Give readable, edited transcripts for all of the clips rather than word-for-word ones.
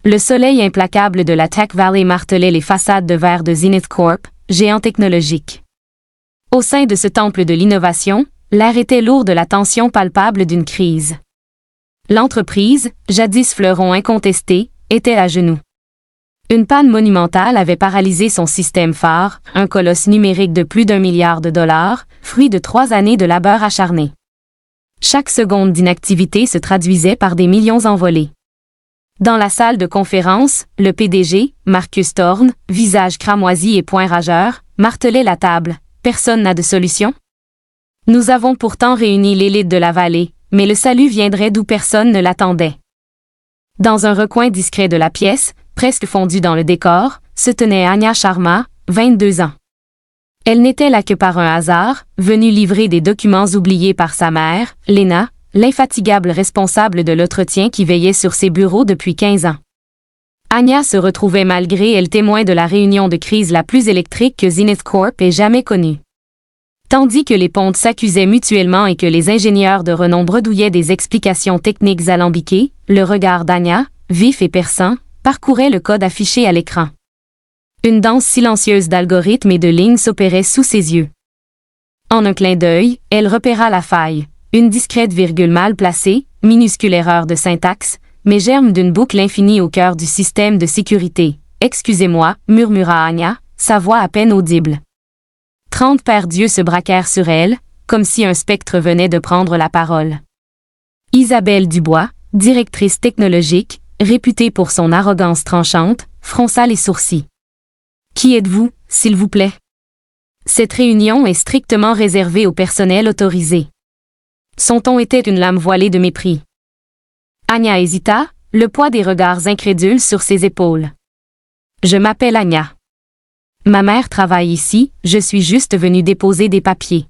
Le soleil implacable de la Tech Valley martelait les façades de verre de Zenith Corp, géant technologique. Au sein de ce temple de l'innovation, l'air était lourd de la tension palpable d'une crise. L'entreprise, jadis fleuron incontesté, était à genoux. Une panne monumentale avait paralysé son système phare, un colosse numérique de plus d'1 milliard de dollars, fruit de 3 années de labeur acharné. Chaque seconde d'inactivité se traduisait par des millions envolés. Dans la salle de conférence, le PDG, Marcus Thorne, visage cramoisi et poing rageur, martelait la table. Personne n'a de solution? Nous avons pourtant réuni l'élite de la vallée, mais le salut viendrait d'où personne ne l'attendait. Dans un recoin discret de la pièce, presque fondue dans le décor, se tenait Anya Sharma, 22 ans. Elle n'était là que par un hasard, venue livrer des documents oubliés par sa mère, Lena, l'infatigable responsable de l'entretien qui veillait sur ses bureaux depuis 15 ans. Anya se retrouvait malgré elle témoin de la réunion de crise la plus électrique que Zenith Corp ait jamais connue. Tandis que les pontes s'accusaient mutuellement et que les ingénieurs de renom bredouillaient des explications techniques alambiquées, le regard d'Anya, vif et perçant, parcourait le code affiché à l'écran. Une danse silencieuse d'algorithmes et de lignes s'opérait sous ses yeux. En un clin d'œil, elle repéra la faille, une discrète virgule mal placée, minuscule erreur de syntaxe, mais germe d'une boucle infinie au cœur du système de sécurité. « Excusez-moi » murmura Anya, sa voix à peine audible. 30 paires d'yeux se braquèrent sur elle, comme si un spectre venait de prendre la parole. Isabelle Dubois, directrice technologique, réputée pour son arrogance tranchante, fronça les sourcils. « Qui êtes-vous, s'il vous plaît? » Cette réunion est strictement réservée au personnel autorisé. Son ton était une lame voilée de mépris. Anya hésita, le poids des regards incrédules sur ses épaules. « Je m'appelle Anya. Ma mère travaille ici, je suis juste venue déposer des papiers.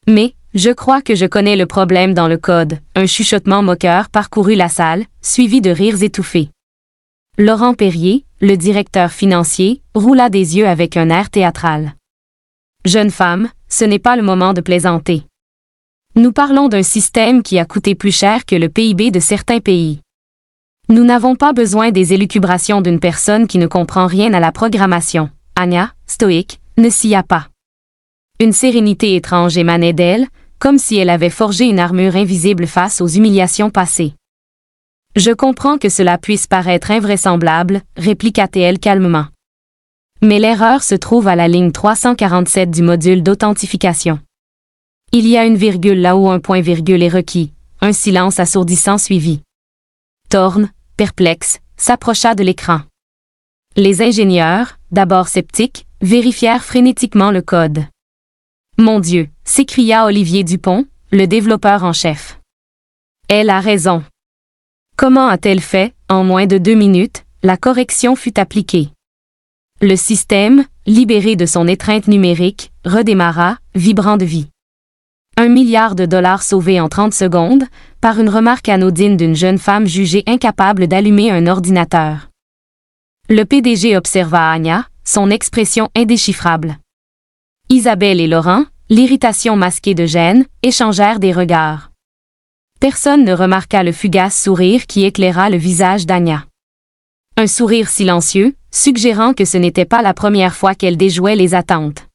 Mais, je crois que je connais le problème dans le code. » Un chuchotement moqueur parcourut la salle, suivi de rires étouffés. Laurent Perrier, le directeur financier, roula des yeux avec un air théâtral. « Jeune femme, ce n'est pas le moment de plaisanter. Nous parlons d'un système qui a coûté plus cher que le PIB de certains pays. Nous n'avons pas besoin des élucubrations d'une personne qui ne comprend rien à la programmation. » Anya, stoïque, ne s'y pas. Une sérénité étrange émanait d'elle, comme si elle avait forgé une armure invisible face aux humiliations passées. « Je comprends que cela puisse paraître invraisemblable, répliqua-t-elle calmement. Mais l'erreur se trouve à la ligne 347 du module d'authentification. Il y a une virgule là où un point-virgule est requis. » Un silence assourdissant suivit. Thorne, perplexe, s'approcha de l'écran. Les ingénieurs, d'abord sceptiques, vérifièrent frénétiquement le code. « Mon Dieu !» s'écria Olivier Dupont, le développeur en chef. « Elle a raison. » Comment a-t-elle fait? En moins de 2 minutes, la correction fut appliquée. Le système, libéré de son étreinte numérique, redémarra, vibrant de vie. 1 milliard de dollars sauvés en 30 secondes, par une remarque anodine d'une jeune femme jugée incapable d'allumer un ordinateur. Le PDG observa Anya, son expression indéchiffrable. Isabelle et Laurent, l'irritation masquée de gêne, échangèrent des regards. Personne ne remarqua le fugace sourire qui éclaira le visage d'Anya. Un sourire silencieux, suggérant que ce n'était pas la première fois qu'elle déjouait les attentes.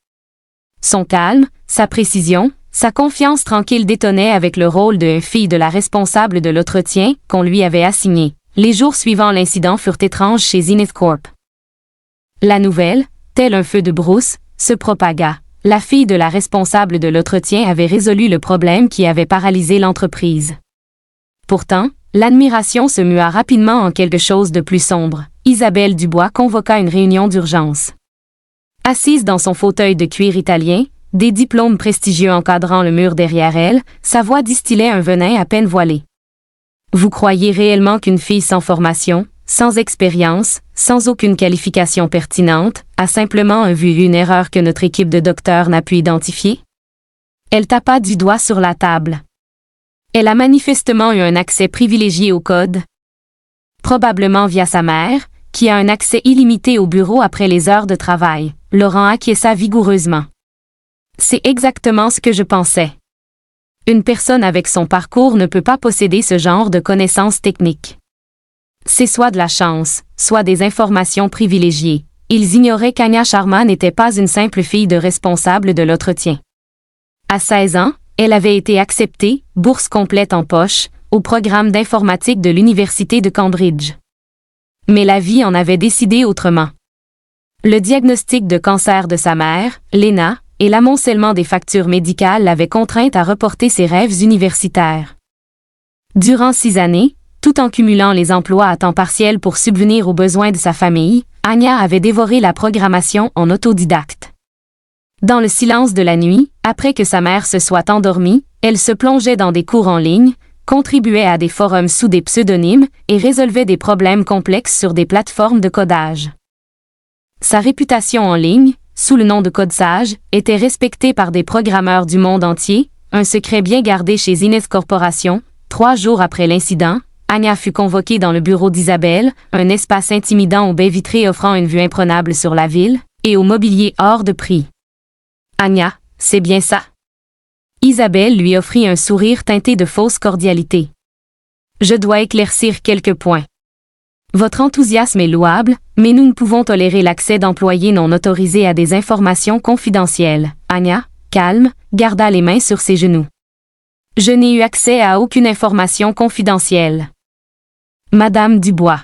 Son calme, sa précision, sa confiance tranquille détonnaient avec le rôle de fille de la responsable de l'entretien qu'on lui avait assigné. Les jours suivant l'incident furent étranges chez Zenith Corp. La nouvelle, tel un feu de brousse, se propagua. La fille de la responsable de l'entretien avait résolu le problème qui avait paralysé l'entreprise. Pourtant, l'admiration se mua rapidement en quelque chose de plus sombre. Isabelle Dubois convoqua une réunion d'urgence. Assise dans son fauteuil de cuir italien, des diplômes prestigieux encadrant le mur derrière elle, sa voix distillait un venin à peine voilé. Vous croyez réellement qu'une fille sans formation, sans expérience, sans aucune qualification pertinente, a simplement vu une erreur que notre équipe de docteurs n'a pu identifier? Elle tapa du doigt sur la table. Elle a manifestement eu un accès privilégié au code. Probablement via sa mère, qui a un accès illimité au bureau après les heures de travail. Laurent acquiesça vigoureusement. C'est exactement ce que je pensais. Une personne avec son parcours ne peut pas posséder ce genre de connaissances techniques. C'est soit de la chance, soit des informations privilégiées. Ils ignoraient qu'Anya Sharma n'était pas une simple fille de responsable de l'entretien. À 16 ans, elle avait été acceptée, bourse complète en poche, au programme d'informatique de l'Université de Cambridge. Mais la vie en avait décidé autrement. Le diagnostic de cancer de sa mère, Lena, et l'amoncellement des factures médicales l'avaient contrainte à reporter ses rêves universitaires. Durant 6 années, tout en cumulant les emplois à temps partiel pour subvenir aux besoins de sa famille, Anya avait dévoré la programmation en autodidacte. Dans le silence de la nuit, après que sa mère se soit endormie, elle se plongeait dans des cours en ligne, contribuait à des forums sous des pseudonymes et résolvait des problèmes complexes sur des plateformes de codage. Sa réputation en ligne, sous le nom de CodeSage, était respectée par des programmeurs du monde entier, un secret bien gardé chez Zenith Corporation. 3 jours après l'incident, Anya fut convoquée dans le bureau d'Isabelle, un espace intimidant aux baies vitrées offrant une vue imprenable sur la ville, et au mobilier hors de prix. Anya, c'est bien ça. Isabelle lui offrit un sourire teinté de fausse cordialité. Je dois éclaircir quelques points. Votre enthousiasme est louable, mais nous ne pouvons tolérer l'accès d'employés non autorisés à des informations confidentielles. Anya, calme, garda les mains sur ses genoux. Je n'ai eu accès à aucune information confidentielle. Madame Dubois.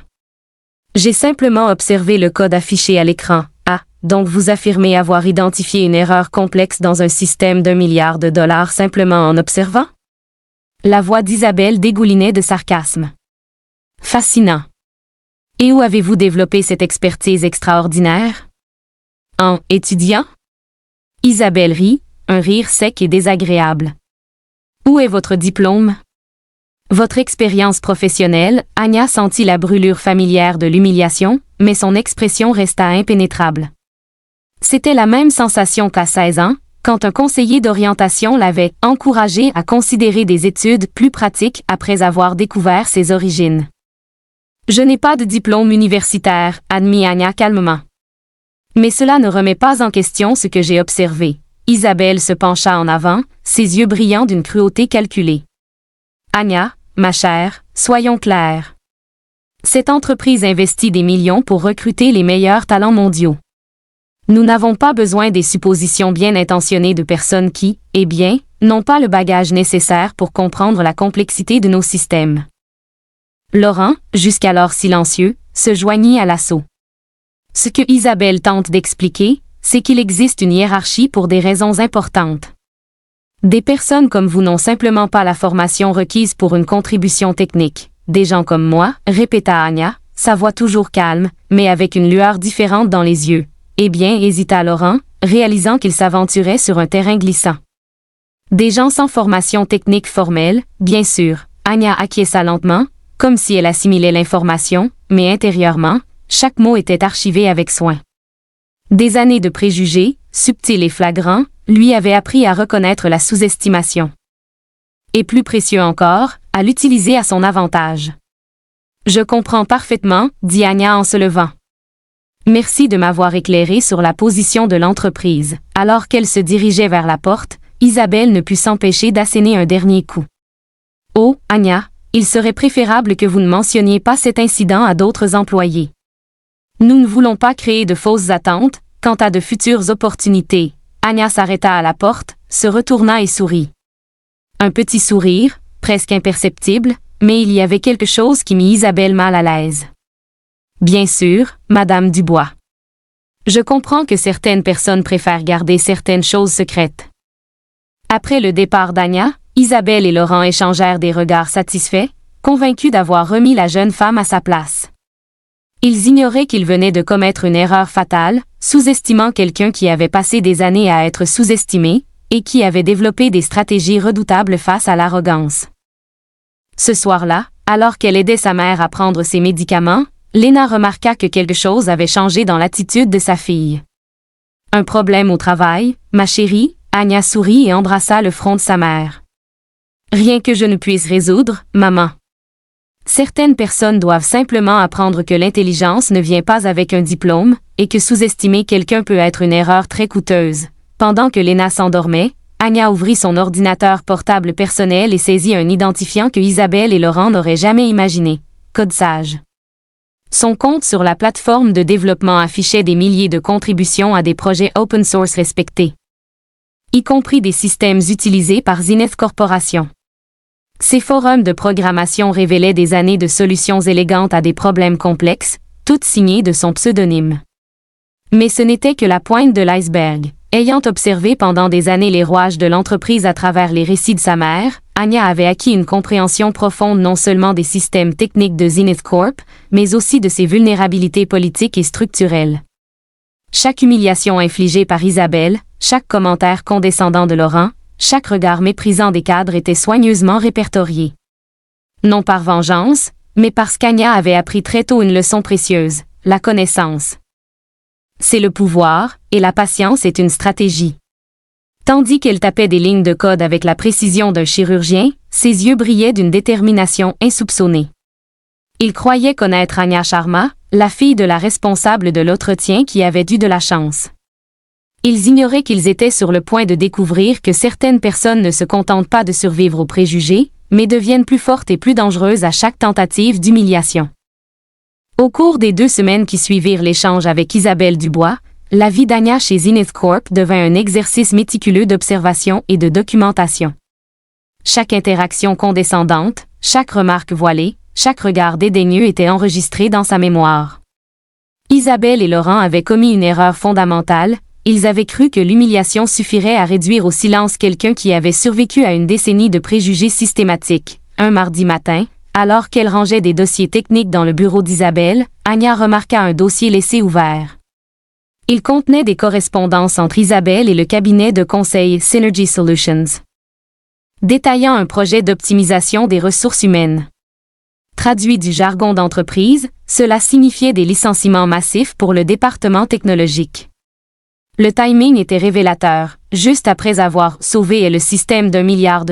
J'ai simplement observé le code affiché à l'écran. Ah, donc vous affirmez avoir identifié une erreur complexe dans un système d'1 milliard de dollars simplement en observant? La voix d'Isabelle dégoulinait de sarcasme. Fascinant. Et où avez-vous développé cette expertise extraordinaire? En étudiant? Isabelle rit, un rire sec et désagréable. Où est votre diplôme? Votre expérience professionnelle, Anya sentit la brûlure familière de l'humiliation, mais son expression resta impénétrable. C'était la même sensation qu'à 16 ans, quand un conseiller d'orientation l'avait encouragée à considérer des études plus pratiques après avoir découvert ses origines. Je n'ai pas de diplôme universitaire, admit Anya calmement. Mais cela ne remet pas en question ce que j'ai observé. Isabelle se pencha en avant, ses yeux brillants d'une cruauté calculée. Anya, ma chère, soyons clairs. Cette entreprise investit des millions pour recruter les meilleurs talents mondiaux. Nous n'avons pas besoin des suppositions bien intentionnées de personnes qui, eh bien, n'ont pas le bagage nécessaire pour comprendre la complexité de nos systèmes. Laurent, jusqu'alors silencieux, se joignit à l'assaut. Ce que Isabelle tente d'expliquer, c'est qu'il existe une hiérarchie pour des raisons importantes. Des personnes comme vous n'ont simplement pas la formation requise pour une contribution technique. Des gens comme moi, répéta Anya, sa voix toujours calme, mais avec une lueur différente dans les yeux. Eh bien, hésita Laurent, réalisant qu'il s'aventurait sur un terrain glissant. Des gens sans formation technique formelle, bien sûr. Anya acquiesça lentement, comme si elle assimilait l'information, mais intérieurement, chaque mot était archivé avec soin. Des années de préjugés, subtils et flagrants, lui avaient appris à reconnaître la sous-estimation. Et plus précieux encore, à l'utiliser à son avantage. Je comprends parfaitement, dit Anya en se levant. Merci de m'avoir éclairé sur la position de l'entreprise. Alors qu'elle se dirigeait vers la porte, Isabelle ne put s'empêcher d'asséner un dernier coup. Oh, Anya, il serait préférable que vous ne mentionniez pas cet incident à d'autres employés. Nous ne voulons pas créer de fausses attentes quant à de futures opportunités. Anya s'arrêta à la porte, se retourna et sourit. Un petit sourire, presque imperceptible, mais il y avait quelque chose qui mit Isabelle mal à l'aise. Bien sûr, Madame Dubois. Je comprends que certaines personnes préfèrent garder certaines choses secrètes. Après le départ d'Anya, Isabelle et Laurent échangèrent des regards satisfaits, convaincus d'avoir remis la jeune femme à sa place. Ils ignoraient qu'ils venaient de commettre une erreur fatale, sous-estimant quelqu'un qui avait passé des années à être sous-estimé, et qui avait développé des stratégies redoutables face à l'arrogance. Ce soir-là, alors qu'elle aidait sa mère à prendre ses médicaments, Lena remarqua que quelque chose avait changé dans l'attitude de sa fille. Un problème au travail, ma chérie? Anya sourit et embrassa le front de sa mère. Rien que je ne puisse résoudre, maman. Certaines personnes doivent simplement apprendre que l'intelligence ne vient pas avec un diplôme, et que sous-estimer quelqu'un peut être une erreur très coûteuse. Pendant que Lena s'endormait, Anya ouvrit son ordinateur portable personnel et saisit un identifiant que Isabelle et Laurent n'auraient jamais imaginé. CodeSage. Son compte sur la plateforme de développement affichait des milliers de contributions à des projets open source respectés, y compris des systèmes utilisés par Zenith Corporation. Ces forums de programmation révélaient des années de solutions élégantes à des problèmes complexes, toutes signées de son pseudonyme. Mais ce n'était que la pointe de l'iceberg. Ayant observé pendant des années les rouages de l'entreprise à travers les récits de sa mère, Anya avait acquis une compréhension profonde non seulement des systèmes techniques de Zenith Corp, mais aussi de ses vulnérabilités politiques et structurelles. Chaque humiliation infligée par Isabelle, chaque commentaire condescendant de Laurent, chaque regard méprisant des cadres était soigneusement répertorié. Non par vengeance, mais parce qu'Anya avait appris très tôt une leçon précieuse, la connaissance. C'est le pouvoir, et la patience est une stratégie. Tandis qu'elle tapait des lignes de code avec la précision d'un chirurgien, ses yeux brillaient d'une détermination insoupçonnée. Il croyait connaître Anya Sharma, la fille de la responsable de l'entretien qui avait eu de la chance. Ils ignoraient qu'ils étaient sur le point de découvrir que certaines personnes ne se contentent pas de survivre aux préjugés, mais deviennent plus fortes et plus dangereuses à chaque tentative d'humiliation. Au cours des 2 semaines qui suivirent l'échange avec Isabelle Dubois, la vie d'Anya chez Zenith Corp devint un exercice méticuleux d'observation et de documentation. Chaque interaction condescendante, chaque remarque voilée, chaque regard dédaigneux était enregistré dans sa mémoire. Isabelle et Laurent avaient commis une erreur fondamentale, ils avaient cru que l'humiliation suffirait à réduire au silence quelqu'un qui avait survécu à une décennie de préjugés systématiques. Un mardi matin, alors qu'elle rangeait des dossiers techniques dans le bureau d'Isabelle, Anya remarqua un dossier laissé ouvert. Il contenait des correspondances entre Isabelle et le cabinet de conseil Synergy Solutions, détaillant un projet d'optimisation des ressources humaines. Traduit du jargon d'entreprise, cela signifiait des licenciements massifs pour le département technologique. Le timing était révélateur. Juste après avoir sauvé le système d'$1 milliard,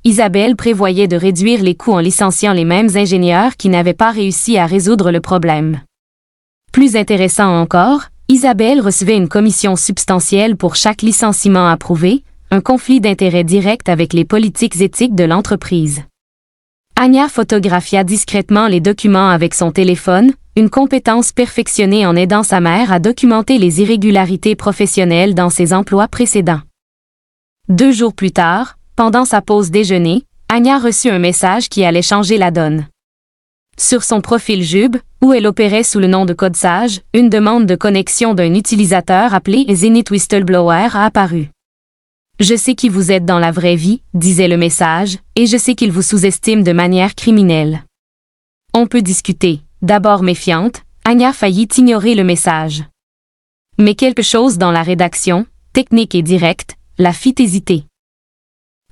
Isabelle prévoyait de réduire les coûts en licenciant les mêmes ingénieurs qui n'avaient pas réussi à résoudre le problème. Plus intéressant encore, Isabelle recevait une commission substantielle pour chaque licenciement approuvé, un conflit d'intérêts direct avec les politiques éthiques de l'entreprise. Anya photographia discrètement les documents avec son téléphone, une compétence perfectionnée en aidant sa mère à documenter les irrégularités professionnelles dans ses emplois précédents. 2 jours plus tard, pendant sa pause déjeuner, Anya reçut un message qui allait changer la donne. Sur son profil Jube, où elle opérait sous le nom de Code Sage, une demande de connexion d'un utilisateur appelé Zenith Whistleblower a apparu. « Je sais qui vous êtes dans la vraie vie », disait le message, « et je sais qu'il vous sous-estime de manière criminelle. On peut discuter. » D'abord méfiante, Anya faillit ignorer le message. Mais quelque chose dans la rédaction, technique et directe, la fit hésiter.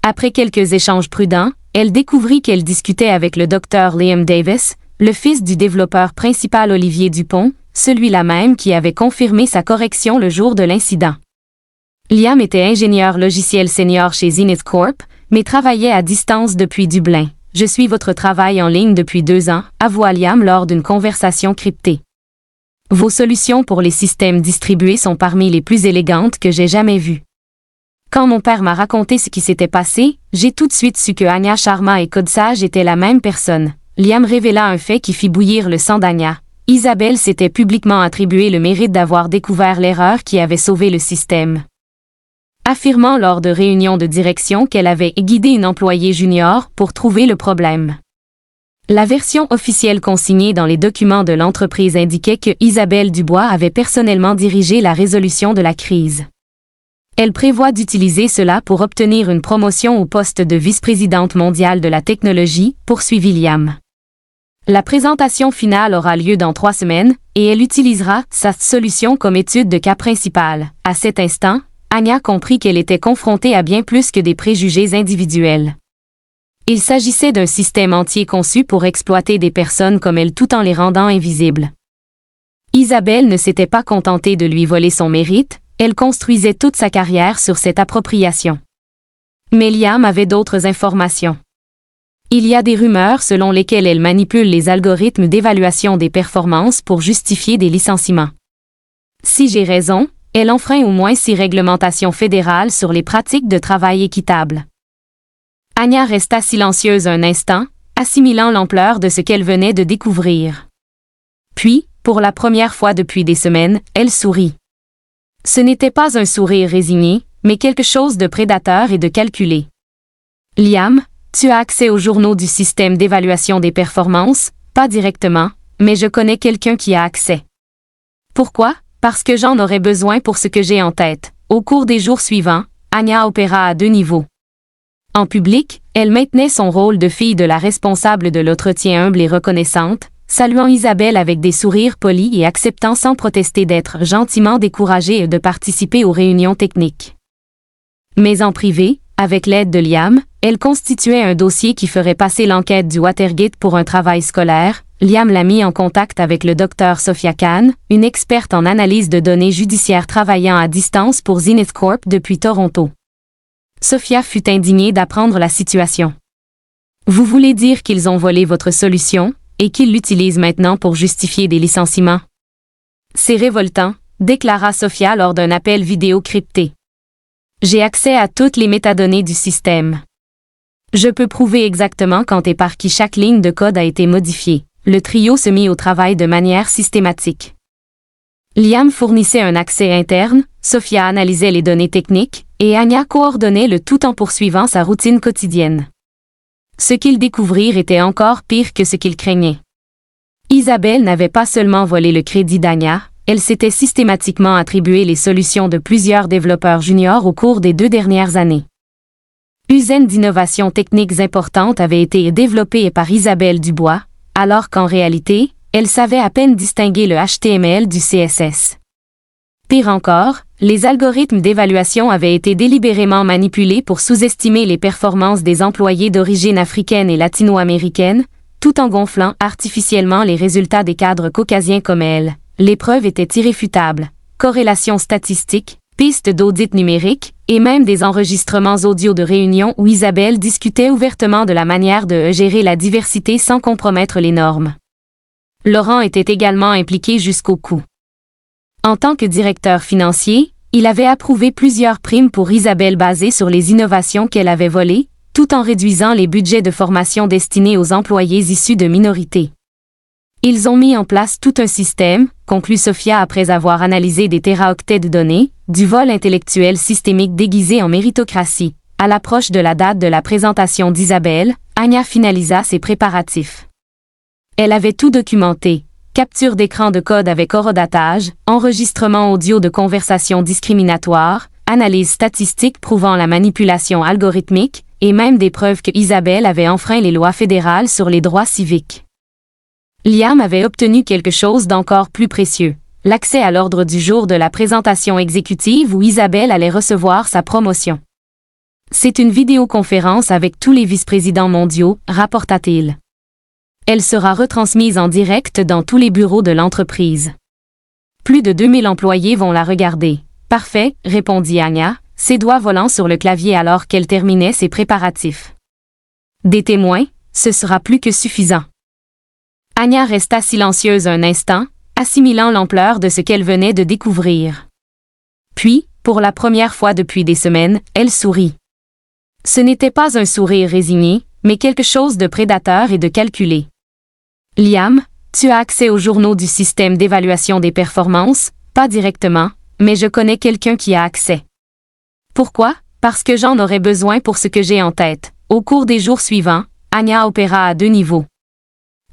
Après quelques échanges prudents, elle découvrit qu'elle discutait avec le Dr Liam Davis, le fils du développeur principal Olivier Dupont, celui-là même qui avait confirmé sa correction le jour de l'incident. Liam était ingénieur logiciel senior chez Zenith Corp, mais travaillait à distance depuis Dublin. « Je suis votre travail en ligne depuis 2 ans », avoua Liam lors d'une conversation cryptée. « Vos solutions pour les systèmes distribués sont parmi les plus élégantes que j'ai jamais vues. Quand mon père m'a raconté ce qui s'était passé, j'ai tout de suite su que Anya Sharma et Code Sage étaient la même personne. » Liam révéla un fait qui fit bouillir le sang d'Anya. Isabelle s'était publiquement attribué le mérite d'avoir découvert l'erreur qui avait sauvé le système, affirmant lors de réunions de direction qu'elle avait guidé une employée junior pour trouver le problème. La version officielle consignée dans les documents de l'entreprise indiquait que Isabelle Dubois avait personnellement dirigé la résolution de la crise. Elle prévoit d'utiliser cela pour obtenir une promotion au poste de vice-présidente mondiale de la technologie, poursuivit Liam. La présentation finale aura lieu dans 3 semaines, et elle utilisera sa solution comme étude de cas principale. À cet instant, Anya comprit qu'elle était confrontée à bien plus que des préjugés individuels. Il s'agissait d'un système entier conçu pour exploiter des personnes comme elle tout en les rendant invisibles. Isabelle ne s'était pas contentée de lui voler son mérite, elle construisait toute sa carrière sur cette appropriation. Mais Liam avait d'autres informations. Il y a des rumeurs selon lesquelles elle manipule les algorithmes d'évaluation des performances pour justifier des licenciements. Si j'ai raison, elle enfreint au moins 6 réglementations fédérales sur les pratiques de travail équitable. Anya resta silencieuse un instant, assimilant l'ampleur de ce qu'elle venait de découvrir. Puis, pour la première fois depuis des semaines, elle sourit. Ce n'était pas un sourire résigné, mais quelque chose de prédateur et de calculé. Liam, tu as accès aux journaux du système d'évaluation des performances, pas directement, mais je connais quelqu'un qui a accès. Pourquoi? Parce que j'en aurais besoin pour ce que j'ai en tête. Au cours des jours suivants, Anya opéra à 2 niveaux. En public, elle maintenait son rôle de fille de la responsable de l'entretien humble et reconnaissante, saluant Isabelle avec des sourires polis et acceptant sans protester d'être gentiment découragée et de participer aux réunions techniques. Mais en privé, avec l'aide de Liam, elle constituait un dossier qui ferait passer l'enquête du Watergate pour un travail scolaire. Liam l'a mis en contact avec le Dr Sophia Kahn, une experte en analyse de données judiciaires travaillant à distance pour Zenith Corp depuis Toronto. Sophia fut indignée d'apprendre la situation. Vous voulez dire qu'ils ont volé votre solution, et qu'ils l'utilisent maintenant pour justifier des licenciements? C'est révoltant, déclara Sophia lors d'un appel vidéo crypté. J'ai accès à toutes les métadonnées du système. Je peux prouver exactement quand et par qui chaque ligne de code a été modifiée. Le trio se mit au travail de manière systématique. Liam fournissait un accès interne, Sophia analysait les données techniques, et Anya coordonnait le tout en poursuivant sa routine quotidienne. Ce qu'ils découvrirent était encore pire que ce qu'ils craignaient. Isabelle n'avait pas seulement volé le crédit d'Anya, elle s'était systématiquement attribué les solutions de plusieurs développeurs juniors au cours des 2 dernières années. Usaines d'innovations techniques importantes avaient été développées par Isabelle Dubois, alors qu'en réalité, elle savait à peine distinguer le HTML du CSS. Pire encore, les algorithmes d'évaluation avaient été délibérément manipulés pour sous-estimer les performances des employés d'origine africaine et latino-américaine, tout en gonflant artificiellement les résultats des cadres caucasiens comme elle. Les preuves étaient irréfutables. Corrélations statistiques, pistes d'audit numérique, et même des enregistrements audio de réunions où Isabelle discutait ouvertement de la manière de gérer la diversité sans compromettre les normes. Laurent était également impliqué jusqu'au cou. En tant que directeur financier, il avait approuvé plusieurs primes pour Isabelle basées sur les innovations qu'elle avait volées, tout en réduisant les budgets de formation destinés aux employés issus de minorités. Ils ont mis en place tout un système, conclut Sophia après avoir analysé des téraoctets de données, du vol intellectuel systémique déguisé en méritocratie. À l'approche de la date de la présentation d'Isabelle, Anya finalisa ses préparatifs. Elle avait tout documenté, capture d'écran de code avec horodatage, enregistrement audio de conversations discriminatoires, analyse statistique prouvant la manipulation algorithmique, et même des preuves que Isabelle avait enfreint les lois fédérales sur les droits civiques. Liam avait obtenu quelque chose d'encore plus précieux, l'accès à l'ordre du jour de la présentation exécutive où Isabelle allait recevoir sa promotion. C'est une vidéoconférence avec tous les vice-présidents mondiaux, rapporta-t-il. Elle sera retransmise en direct dans tous les bureaux de l'entreprise. Plus de 2000 employés vont la regarder. Parfait, répondit Anya, ses doigts volant sur le clavier alors qu'elle terminait ses préparatifs. Des témoins, ce sera plus que suffisant. Anya resta silencieuse un instant, assimilant l'ampleur de ce qu'elle venait de découvrir. Puis, pour la première fois depuis des semaines, elle sourit. Ce n'était pas un sourire résigné, mais quelque chose de prédateur et de calculé. Liam, tu as accès aux journaux du système d'évaluation des performances, pas directement, mais je connais quelqu'un qui a accès. Pourquoi? Parce que j'en aurais besoin pour ce que j'ai en tête. Au cours des jours suivants, Anya opéra à 2 niveaux.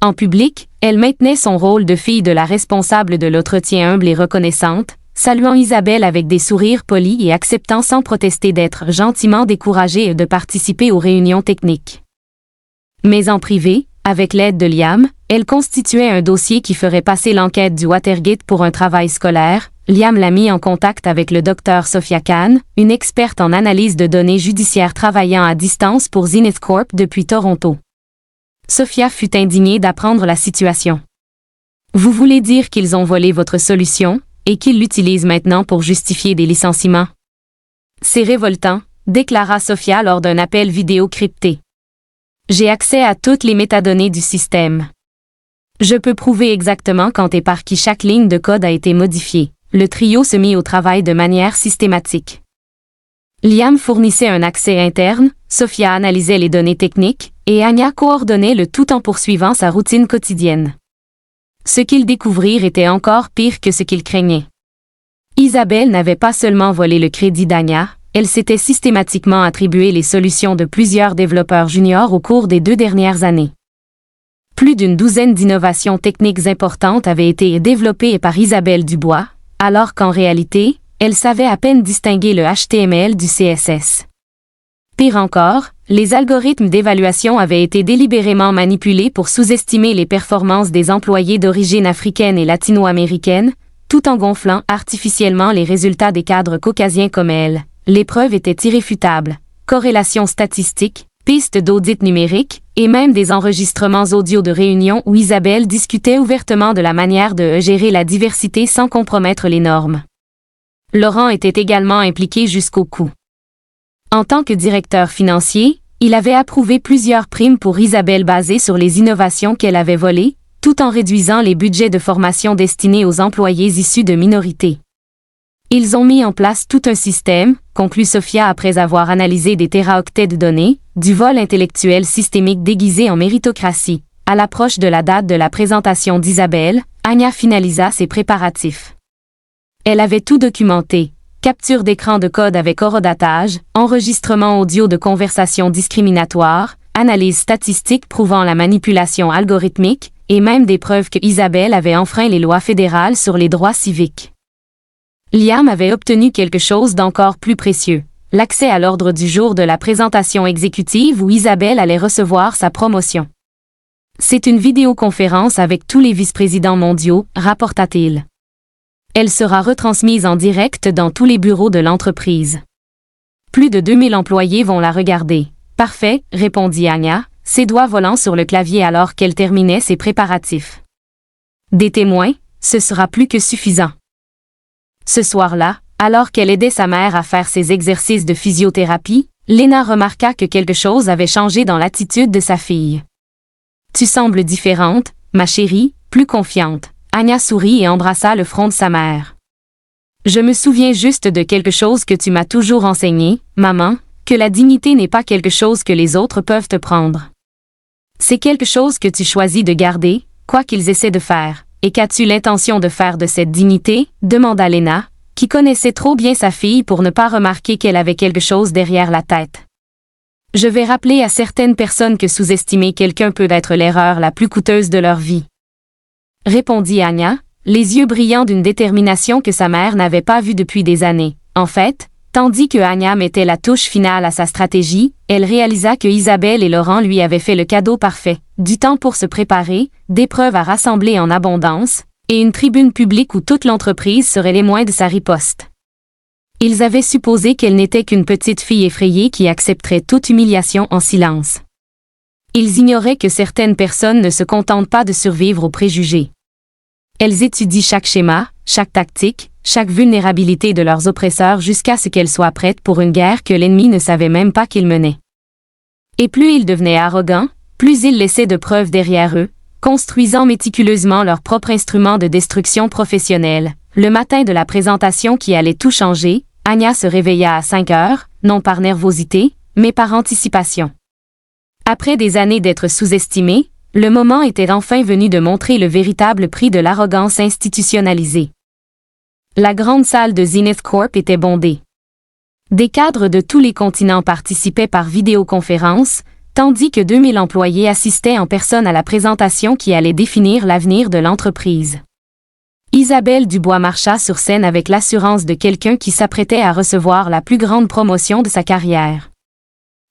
En public, elle maintenait son rôle de fille de la responsable de l'entretien humble et reconnaissante, saluant Isabelle avec des sourires polis et acceptant sans protester d'être gentiment découragée et de participer aux réunions techniques. Mais en privé, avec l'aide de Liam, elle constituait un dossier qui ferait passer l'enquête du Watergate pour un travail scolaire. Liam l'a mis en contact avec le Dr Sophia Kahn, une experte en analyse de données judiciaires travaillant à distance pour Zenith Corp depuis Toronto. Sophia fut indignée d'apprendre la situation. Vous voulez dire qu'ils ont volé votre solution, et qu'ils l'utilisent maintenant pour justifier des licenciements? C'est révoltant, déclara Sophia lors d'un appel vidéo crypté. J'ai accès à toutes les métadonnées du système. Je peux prouver exactement quand et par qui chaque ligne de code a été modifiée. Le trio se mit au travail de manière systématique. Liam fournissait un accès interne, Sophia analysait les données techniques, et Anya coordonnait le tout en poursuivant sa routine quotidienne. Ce qu'ils découvrirent était encore pire que ce qu'ils craignaient. Isabelle n'avait pas seulement volé le crédit d'Anya, elle s'était systématiquement attribué les solutions de plusieurs développeurs juniors au cours des 2 dernières années. Plus d'une douzaine d'innovations techniques importantes avaient été développées par Isabelle Dubois, alors qu'en réalité, elle savait à peine distinguer le HTML du CSS. Pire encore, les algorithmes d'évaluation avaient été délibérément manipulés pour sous-estimer les performances des employés d'origine africaine et latino-américaine, tout en gonflant artificiellement les résultats des cadres caucasiens comme elle. Les preuves étaient irréfutables. Corrélations statistiques, pistes d'audit numérique, et même des enregistrements audio de réunions où Isabelle discutait ouvertement de la manière de gérer la diversité sans compromettre les normes. Laurent était également impliqué jusqu'au cou. En tant que directeur financier, il avait approuvé plusieurs primes pour Isabelle basées sur les innovations qu'elle avait volées, tout en réduisant les budgets de formation destinés aux employés issus de minorités. Ils ont mis en place tout un système, conclut Sophia après avoir analysé des téraoctets de données, du vol intellectuel systémique déguisé en méritocratie. À l'approche de la date de la présentation d'Isabelle, Anya finalisa ses préparatifs. Elle avait tout documenté. Capture d'écran de code avec horodatage, enregistrement audio de conversations discriminatoires, analyse statistique prouvant la manipulation algorithmique, et même des preuves que Isabelle avait enfreint les lois fédérales sur les droits civiques. Liam avait obtenu quelque chose d'encore plus précieux, l'accès à l'ordre du jour de la présentation exécutive où Isabelle allait recevoir sa promotion. C'est une vidéoconférence avec tous les vice-présidents mondiaux, rapporta-t-il. Elle sera retransmise en direct dans tous les bureaux de l'entreprise. Plus de 2000 employés vont la regarder. Parfait, répondit Anya, ses doigts volant sur le clavier alors qu'elle terminait ses préparatifs. Des témoins, ce sera plus que suffisant. Ce soir-là, alors qu'elle aidait sa mère à faire ses exercices de physiothérapie, Lena remarqua que quelque chose avait changé dans l'attitude de sa fille. « Tu sembles différente, ma chérie, plus confiante. » Anya sourit et embrassa le front de sa mère. « Je me souviens juste de quelque chose que tu m'as toujours enseigné, maman, que la dignité n'est pas quelque chose que les autres peuvent te prendre. C'est quelque chose que tu choisis de garder, quoi qu'ils essaient de faire. Et qu'as-tu l'intention de faire de cette dignité ?» demanda Lena, qui connaissait trop bien sa fille pour ne pas remarquer qu'elle avait quelque chose derrière la tête. « Je vais rappeler à certaines personnes que sous-estimer quelqu'un peut être l'erreur la plus coûteuse de leur vie. » Répondit Anya, les yeux brillants d'une détermination que sa mère n'avait pas vue depuis des années. En fait, tandis que Anya mettait la touche finale à sa stratégie, elle réalisa que Isabelle et Laurent lui avaient fait le cadeau parfait. Du temps pour se préparer, des preuves à rassembler en abondance, et une tribune publique où toute l'entreprise serait témoin de sa riposte. Ils avaient supposé qu'elle n'était qu'une petite fille effrayée qui accepterait toute humiliation en silence. Ils ignoraient que certaines personnes ne se contentent pas de survivre aux préjugés. Elles étudient chaque schéma, chaque tactique, chaque vulnérabilité de leurs oppresseurs jusqu'à ce qu'elles soient prêtes pour une guerre que l'ennemi ne savait même pas qu'ils menaient. Et plus ils devenaient arrogants, plus ils laissaient de preuves derrière eux, construisant méticuleusement leur propre instrument de destruction professionnelle. Le matin de la présentation qui allait tout changer, Anya se réveilla à 5 heures, non par nervosité, mais par anticipation. Après des années d'être sous-estimée, le moment était enfin venu de montrer le véritable prix de l'arrogance institutionnalisée. La grande salle de Zenith Corp était bondée. Des cadres de tous les continents participaient par vidéoconférence, tandis que 2000 employés assistaient en personne à la présentation qui allait définir l'avenir de l'entreprise. Isabelle Dubois marcha sur scène avec l'assurance de quelqu'un qui s'apprêtait à recevoir la plus grande promotion de sa carrière.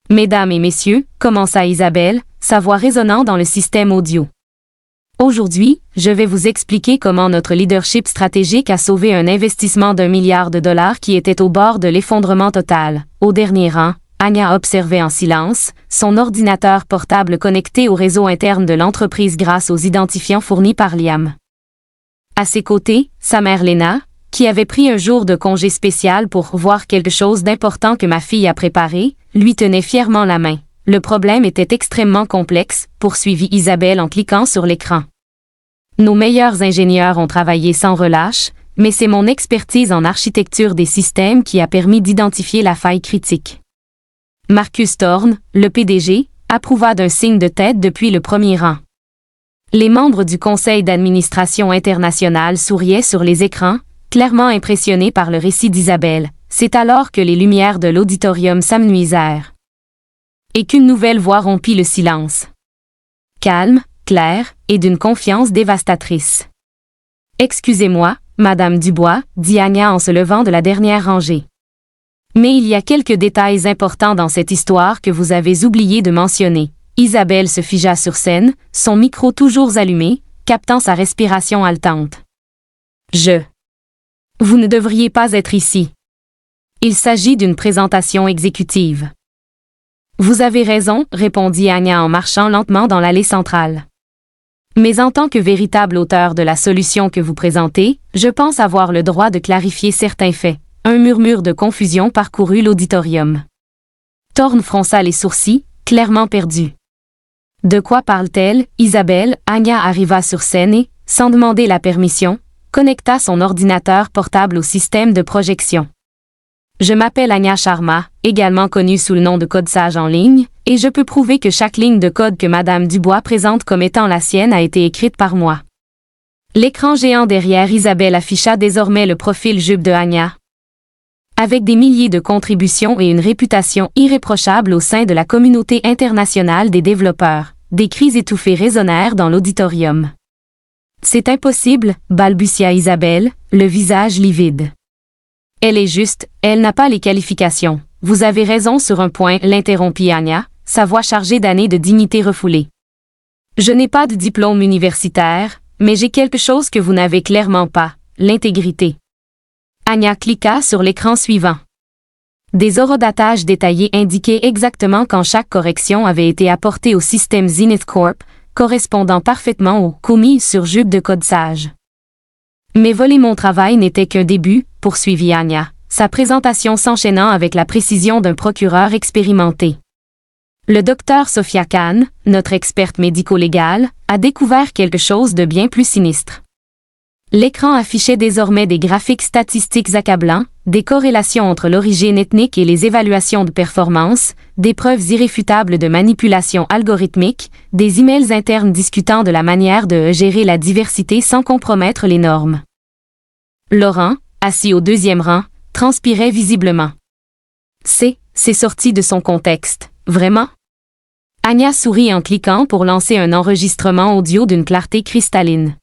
« Mesdames et messieurs », commença Isabelle, sa voix résonnant dans le système audio. « Aujourd'hui, je vais vous expliquer comment notre leadership stratégique a sauvé un investissement d'1 milliard de dollars qui était au bord de l'effondrement total. » Au dernier rang, Anya observait en silence, son ordinateur portable connecté au réseau interne de l'entreprise grâce aux identifiants fournis par Liam. À ses côtés, sa mère Lena, qui avait pris un jour de congé spécial pour voir quelque chose d'important que ma fille a préparé, lui tenait fièrement la main. Le problème était extrêmement complexe, poursuivit Isabelle en cliquant sur l'écran. Nos meilleurs ingénieurs ont travaillé sans relâche, mais c'est mon expertise en architecture des systèmes qui a permis d'identifier la faille critique. Marcus Thorne, le PDG, approuva d'un signe de tête depuis le premier rang. Les membres du conseil d'administration international souriaient sur les écrans, clairement impressionnés par le récit d'Isabelle. C'est alors que les lumières de l'auditorium s'amenuisèrent. Et qu'une nouvelle voix rompit le silence. Calme, claire, et d'une confiance dévastatrice. « Excusez-moi, Madame Dubois, dit Anya en se levant de la dernière rangée. Mais il y a quelques détails importants dans cette histoire que vous avez oublié de mentionner. » Isabelle se figea sur scène, son micro toujours allumé, captant sa respiration haletante. « Vous ne devriez pas être ici. Il s'agit d'une présentation exécutive. » Vous avez raison, répondit Anya en marchant lentement dans l'allée centrale. Mais en tant que véritable auteur de la solution que vous présentez, je pense avoir le droit de clarifier certains faits. Un murmure de confusion parcourut l'auditorium. Thorne fronça les sourcils, clairement perdu. De quoi parle-t-elle, Isabelle? Anya arriva sur scène et, sans demander la permission, connecta son ordinateur portable au système de projection. Je m'appelle Anya Sharma, également connue sous le nom de Code Sage en ligne, et je peux prouver que chaque ligne de code que Madame Dubois présente comme étant la sienne a été écrite par moi. L'écran géant derrière Isabelle afficha désormais le profil jupe de Anya. Avec des milliers de contributions et une réputation irréprochable au sein de la communauté internationale des développeurs, des cris étouffés résonnèrent dans l'auditorium. C'est impossible, balbutia Isabelle, le visage livide. Elle est juste, elle n'a pas les qualifications. Vous avez raison sur un point, l'interrompit Anya, sa voix chargée d'années de dignité refoulée. Je n'ai pas de diplôme universitaire, mais j'ai quelque chose que vous n'avez clairement pas, l'intégrité. Anya cliqua sur l'écran suivant. Des horodatages détaillés indiquaient exactement quand chaque correction avait été apportée au système Zenith Corp, correspondant parfaitement au commis sur jupe de Code Sage. Mais voler mon travail n'était qu'un début, poursuivit Anya, sa présentation s'enchaînant avec la précision d'un procureur expérimenté. Le docteur Sophia Khan, notre experte médico-légale, a découvert quelque chose de bien plus sinistre. L'écran affichait désormais des graphiques statistiques accablants, des corrélations entre l'origine ethnique et les évaluations de performance, des preuves irréfutables de manipulation algorithmique, des emails internes discutant de la manière de gérer la diversité sans compromettre les normes. Laurent, assis au deuxième rang, transpirait visiblement. C'est sorti de son contexte, vraiment? Anya sourit en cliquant pour lancer un enregistrement audio d'une clarté cristalline.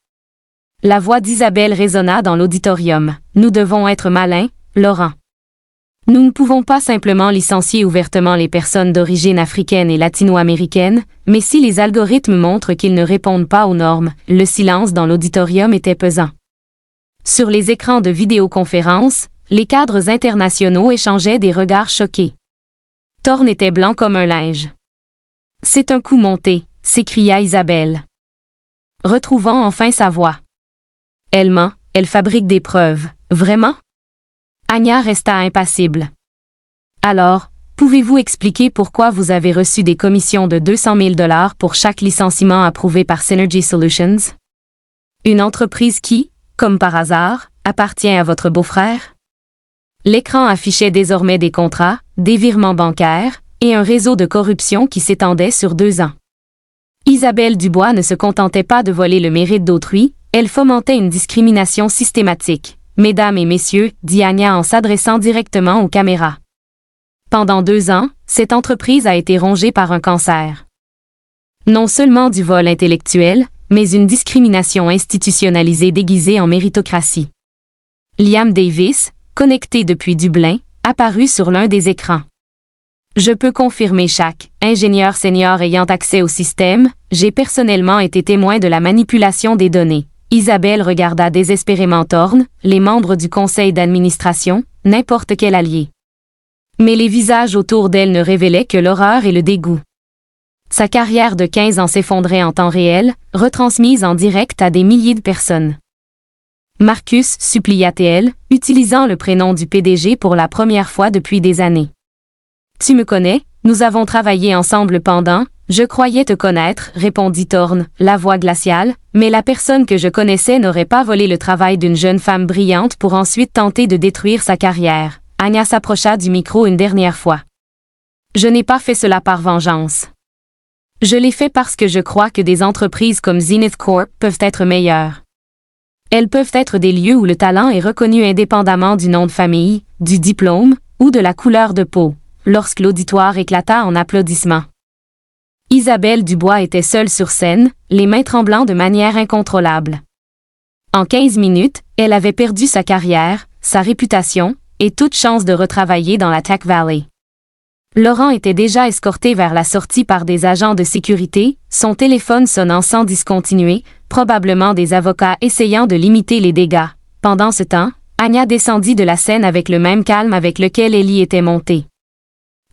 La voix d'Isabelle résonna dans l'auditorium. Nous devons être malins, Laurent. Nous ne pouvons pas simplement licencier ouvertement les personnes d'origine africaine et latino-américaine, mais si les algorithmes montrent qu'ils ne répondent pas aux normes, le silence dans l'auditorium était pesant. Sur les écrans de vidéoconférence, les cadres internationaux échangeaient des regards choqués. Thorne était blanc comme un linge. C'est un coup monté, s'écria Isabelle. Retrouvant enfin sa voix. Elle ment, elle fabrique des preuves, vraiment? Anya resta impassible. Alors, pouvez-vous expliquer pourquoi vous avez reçu des commissions de 200 000 $ pour chaque licenciement approuvé par Synergy Solutions? Une entreprise qui, comme par hasard, appartient à votre beau-frère? L'écran affichait désormais des contrats, des virements bancaires, et un réseau de corruption qui s'étendait sur 2 ans. Isabelle Dubois ne se contentait pas de voler le mérite d'autrui, elle fomentait une discrimination systématique. Mesdames et messieurs, dit Anya en s'adressant directement aux caméras. Pendant 2 ans, cette entreprise a été rongée par un cancer. Non seulement du vol intellectuel, mais une discrimination institutionnalisée déguisée en méritocratie. Liam Davis, connecté depuis Dublin, apparut sur l'un des écrans. Je peux confirmer chaque ingénieur senior ayant accès au système, j'ai personnellement été témoin de la manipulation des données. Isabelle regarda désespérément Thorne, les membres du conseil d'administration, n'importe quel allié. Mais les visages autour d'elle ne révélaient que l'horreur et le dégoût. Sa carrière de 15 ans s'effondrait en temps réel, retransmise en direct à des milliers de personnes. Marcus, supplia-t-elle, utilisant le prénom du PDG pour la première fois depuis des années. Tu me connais, nous avons travaillé ensemble pendant, je croyais te connaître, répondit Thorne, la voix glaciale, mais la personne que je connaissais n'aurait pas volé le travail d'une jeune femme brillante pour ensuite tenter de détruire sa carrière. Anya s'approcha du micro une dernière fois. Je n'ai pas fait cela par vengeance. Je l'ai fait parce que je crois que des entreprises comme Zenith Corp peuvent être meilleures. Elles peuvent être des lieux où le talent est reconnu indépendamment du nom de famille, du diplôme ou de la couleur de peau, lorsque l'auditoire éclata en applaudissements. Isabelle Dubois était seule sur scène, les mains tremblant de manière incontrôlable. En 15 minutes, elle avait perdu sa carrière, sa réputation, et toute chance de retravailler dans la Tech Valley. Laurent était déjà escorté vers la sortie par des agents de sécurité, son téléphone sonnant sans discontinuer, probablement des avocats essayant de limiter les dégâts. Pendant ce temps, Anya descendit de la scène avec le même calme avec lequel Ellie était montée.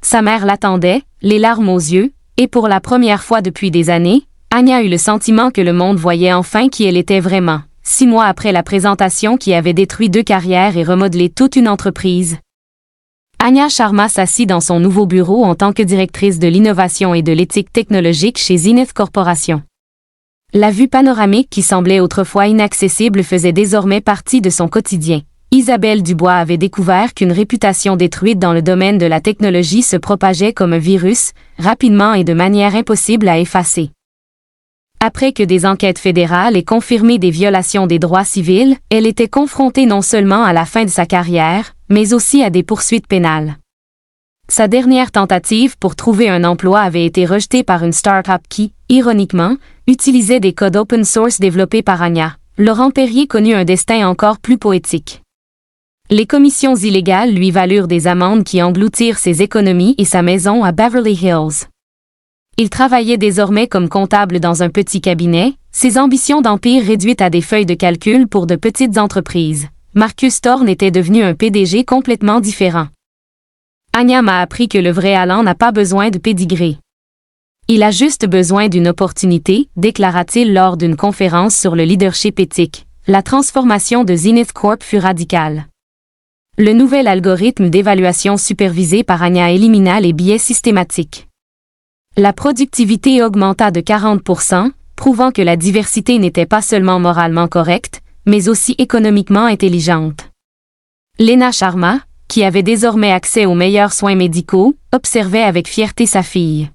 Sa mère l'attendait, les larmes aux yeux, et pour la première fois depuis des années, Anya eut le sentiment que le monde voyait enfin qui elle était vraiment. 6 mois après la présentation qui avait détruit 2 carrières et remodelé toute une entreprise. Anya Sharma s'assit dans son nouveau bureau en tant que directrice de l'innovation et de l'éthique technologique chez Zenith Corporation. La vue panoramique qui semblait autrefois inaccessible faisait désormais partie de son quotidien. Isabelle Dubois avait découvert qu'une réputation détruite dans le domaine de la technologie se propageait comme un virus, rapidement et de manière impossible à effacer. Après que des enquêtes fédérales aient confirmé des violations des droits civils, elle était confrontée non seulement à la fin de sa carrière, mais aussi à des poursuites pénales. Sa dernière tentative pour trouver un emploi avait été rejetée par une start-up qui, ironiquement, utilisait des codes open source développés par Anya. Laurent Perrier connut un destin encore plus poétique. Les commissions illégales lui valurent des amendes qui engloutirent ses économies et sa maison à Beverly Hills. Il travaillait désormais comme comptable dans un petit cabinet, ses ambitions d'empire réduites à des feuilles de calcul pour de petites entreprises. Marcus Thorne était devenu un PDG complètement différent. Anya m'a appris que le vrai Alan n'a pas besoin de pédigré. Il a juste besoin d'une opportunité, déclara-t-il lors d'une conférence sur le leadership éthique. La transformation de Zenith Corp fut radicale. Le nouvel algorithme d'évaluation supervisé par Anya élimina les biais systématiques. La productivité augmenta de 40%, prouvant que la diversité n'était pas seulement moralement correcte, mais aussi économiquement intelligente. Lena Sharma, qui avait désormais accès aux meilleurs soins médicaux, observait avec fierté sa fille.